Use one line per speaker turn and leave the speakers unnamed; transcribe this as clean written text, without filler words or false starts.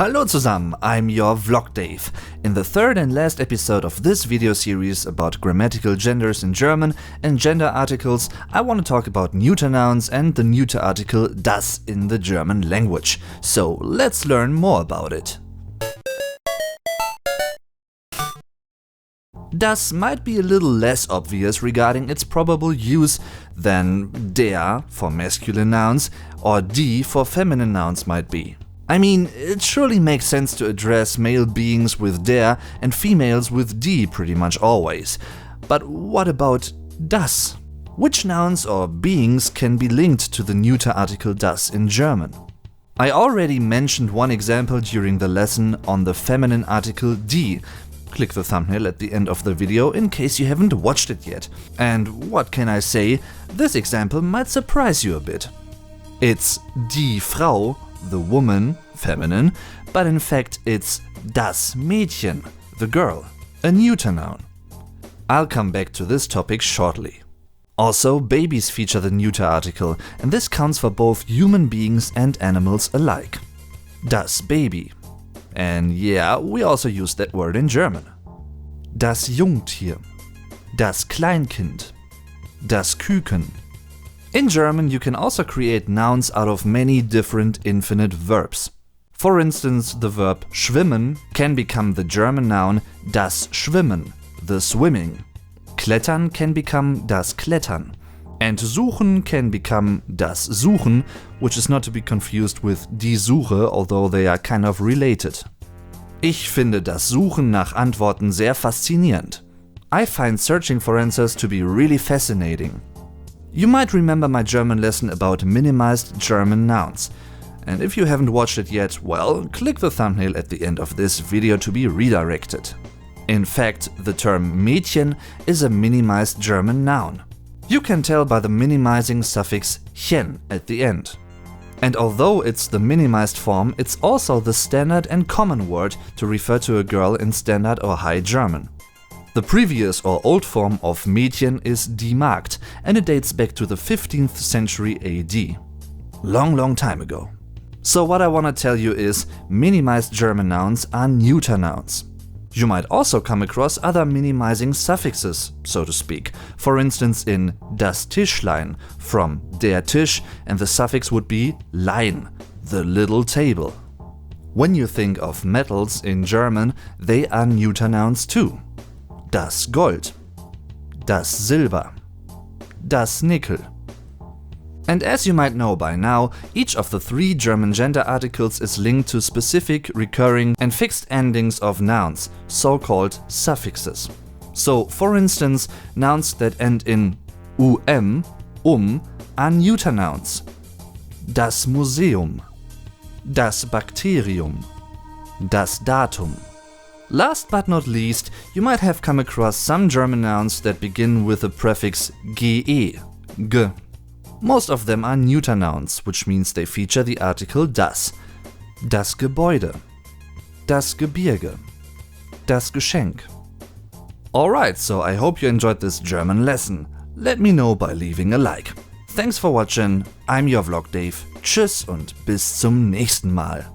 Hallo zusammen, I'm your Vlog Dave. In the third and last episode of this video series about grammatical genders in German and gender articles, I want to talk about neuter nouns and the neuter article das in the German language. So let's learn more about it. Das might be a little less obvious regarding its probable use than der for masculine nouns or die for feminine nouns might be. I mean, it surely makes sense to address male beings with der and females with die pretty much always. But what about das? Which nouns or beings can be linked to the neuter article das in German? I already mentioned one example during the lesson on the feminine article die. Click the thumbnail at the end of the video in case you haven't watched it yet. And what can I say? This example might surprise you a bit. It's die Frau, the woman, feminine, but in fact it's das Mädchen, the girl, a neuter noun. I'll come back to this topic shortly. Also, babies feature the neuter article, and this counts for both human beings and animals alike. Das Baby. And yeah, we also use that word in German. Das Jungtier. Das Kleinkind. Das Küken. In German, you can also create nouns out of many different infinite verbs. For instance, the verb schwimmen can become the German noun das Schwimmen, the swimming. Klettern can become das Klettern. And suchen can become das Suchen, which is not to be confused with die Suche, although they are kind of related. Ich finde das Suchen nach Antworten sehr faszinierend. I find searching for answers to be really fascinating. You might remember my German lesson about minimized German nouns. And if you haven't watched it yet, well, click the thumbnail at the end of this video to be redirected. In fact, the term Mädchen is a minimized German noun. You can tell by the minimizing suffix chen at the end. And although it's the minimized form, it's also the standard and common word to refer to a girl in Standard or High German. The previous or old form of Mädchen is die Magd, and it dates back to the 15th century AD. Long time ago. So what I want to tell you is, minimized German nouns are neuter nouns. You might also come across other minimizing suffixes, so to speak. For instance in das Tischlein, from der Tisch, and the suffix would be lein, the little table. When you think of metals in German, they are neuter nouns too. Das Gold, das Silber, das Nickel. And as you might know by now, each of the three German gender articles is linked to specific, recurring and fixed endings of nouns, so-called suffixes. So, for instance, nouns that end in are neuter nouns. Das Museum, das Bakterium, das Datum. Last but not least, you might have come across some German nouns that begin with the prefix ge, g. Most of them are neuter nouns, which means they feature the article das. Das Gebäude, das Gebirge, das Geschenk. Alright, so I hope you enjoyed this German lesson. Let me know by leaving a like. Thanks for watching, I'm your Vlog Dave. Tschüss und bis zum nächsten Mal.